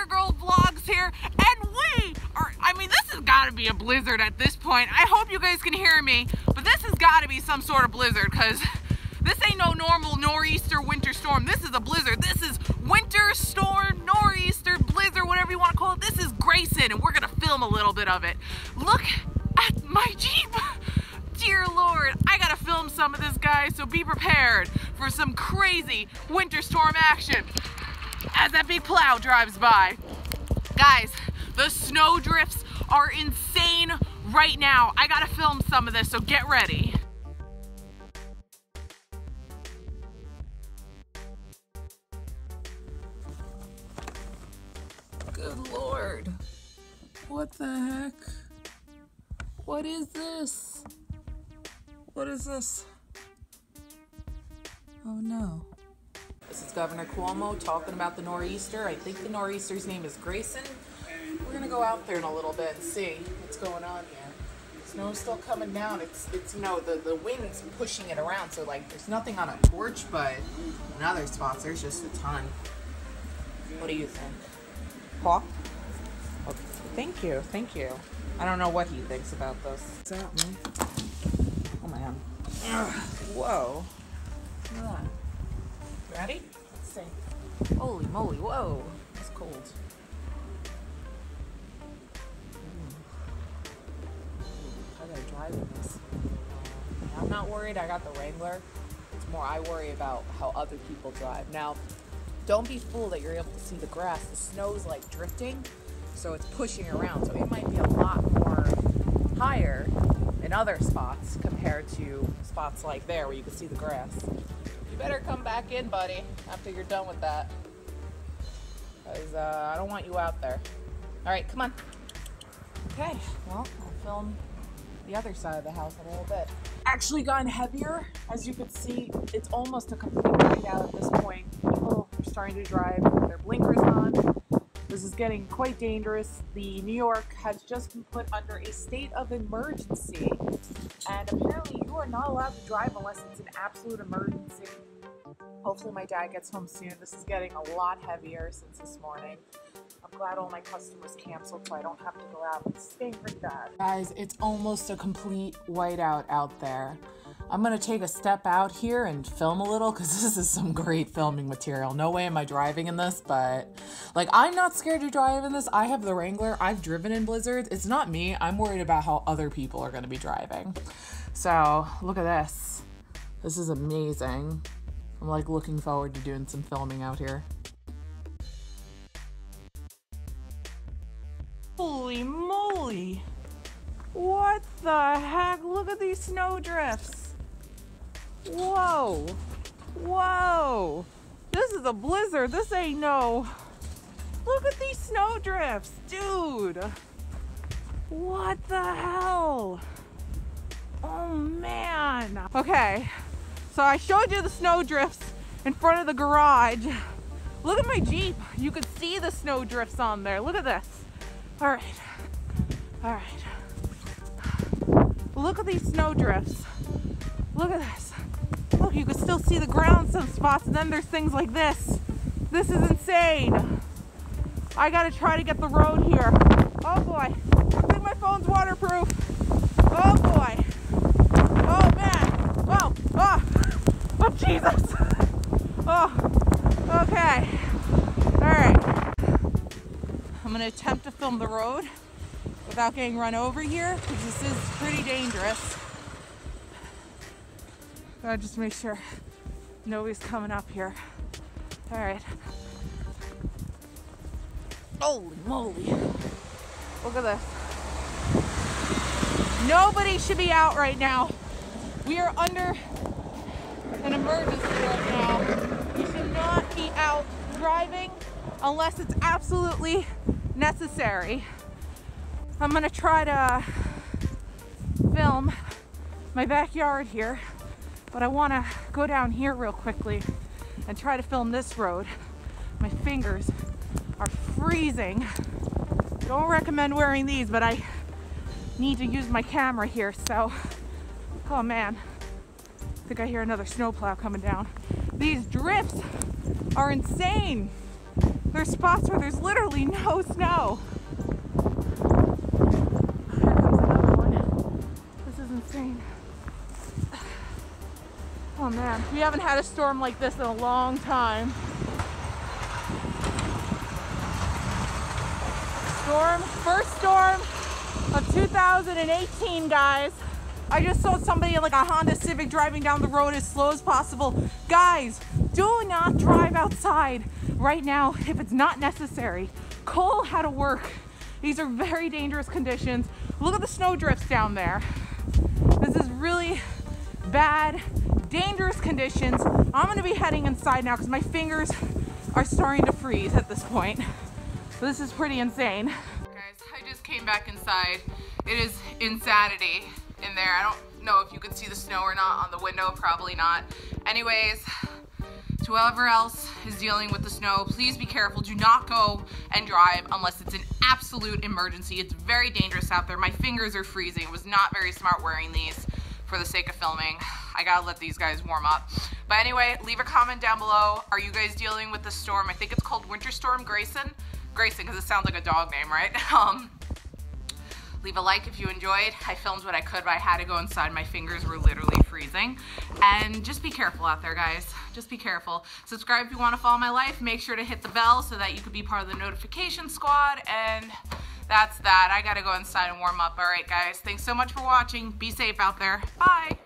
your girl Vlogs here, and we are, I mean, this has got to be a blizzard at this point. I hope you guys can hear me, but this has got to be some sort of blizzard, because this ain't no normal nor'easter winter storm. This is a blizzard. This is winter storm, nor'easter, blizzard, whatever you want to call it. This is Grayson, and we're going to film a little bit of it. Look at my Jeep. Dear Lord, I got to film some of this, guys, so be prepared for some crazy winter storm action as that big plow drives by. Guys, the snow drifts are insane right now. I gotta film some of this, so get ready. Good Lord. What the heck? What is this? What is this? Oh no. This is Governor Cuomo talking about the nor'easter. I think the nor'easter's name is Grayson. We're gonna go out there in a little bit and see what's going on here. Snow's still coming down. It's you know, the wind's pushing it around, so like there's nothing on a torch, but in other spots there's just a ton. What do you think? Hawk? Okay. Thank you, thank you. I don't know what he thinks about this. What's that, man? Oh man. Ugh. Whoa. Look at that. Ready? Let's see. Holy moly, whoa. It's cold. I gotta drive in this. I'm not worried, I got the Wrangler. It's more I worry about how other people drive. Now, don't be fooled that you're able to see the grass. The snow's like drifting, so it's pushing around. So it might be a lot more higher in other spots compared to spots like there where you can see the grass. You better come back in, buddy, after you're done with that. Because I don't want you out there. All right, come on. Okay, well, I'll film the other side of the house in a little bit. Actually gotten heavier. As you can see, it's almost a complete whiteout at this point. People are starting to drive with their blinkers on. This is getting quite dangerous. The New York has just been put under a state of emergency, and apparently you are not allowed to drive unless it's an absolute emergency. Hopefully my dad gets home soon. This is getting a lot heavier since this morning. I'm glad all my customers canceled so I don't have to go out and stay for that. Guys, it's almost a complete whiteout out there. I'm gonna take a step out here and film a little because this is some great filming material. No way am I driving in this, but like, I'm not scared to drive in this. I have the Wrangler. I've driven in blizzards. It's not me. I'm worried about how other people are gonna be driving. So look at this. This is amazing. I'm like looking forward to doing some filming out here. Holy moly. What the heck? Look at these snow drifts. Whoa. Whoa. This is a blizzard. This ain't no... Look at these snow drifts. Dude. What the hell? Oh, man. Okay. So I showed you the snow drifts in front of the garage. Look at my Jeep. You could see the snow drifts on there. Look at this. All right. All right. Look at these snow drifts. Look at this. Look, you can still see the ground some spots, and then there's things like this. This is insane. I gotta try to get the road here. Oh boy. I think my phone's waterproof. Oh boy. Oh man. Oh, oh. Oh Jesus. Oh, okay. All right. I'm gonna attempt to film the road without getting run over here, because this is pretty dangerous. Gotta just make sure nobody's coming up here. All right. Holy moly. Look at this. Nobody should be out right now. We are under an emergency right now. You should not be out driving unless it's absolutely necessary. I'm gonna try to film my backyard here, but I wanna go down here real quickly and try to film this road. My fingers are freezing. Don't recommend wearing these, but I need to use my camera here, so, oh man. I think I hear another snowplow coming down. These drifts are insane. There's spots where there's literally no snow. Here comes another one. This is insane. Oh man, we haven't had a storm like this in a long time. First storm of 2018, guys. I just saw somebody in like a Honda Civic driving down the road as slow as possible. Guys, do not drive outside right now if it's not necessary. Cole had to work. These are very dangerous conditions. Look at the snow drifts down there. This is really bad, dangerous conditions. I'm gonna be heading inside now because my fingers are starting to freeze at this point. So this is pretty insane. Guys, I just came back inside. It is insanity in there. I don't know if you can see the snow or not on the window, probably not. Anyways, to whoever else is dealing with the snow, please be careful. Do not go and drive unless it's an absolute emergency. It's very dangerous out there. My fingers are freezing. It was not very smart wearing these for the sake of filming. I gotta let these guys warm up. But anyway, leave a comment down below. Are you guys dealing with the storm? I think it's called Winter Storm Grayson. Grayson, because it sounds like a dog name, right? Leave a like if you enjoyed. I filmed what I could, but I had to go inside. My fingers were literally freezing. And just be careful out there, guys. Just be careful. Subscribe if you want to follow my life. Make sure to hit the bell so that you could be part of the notification squad. And that's that. I gotta go inside and warm up. All right, guys. Thanks so much for watching. Be safe out there. Bye.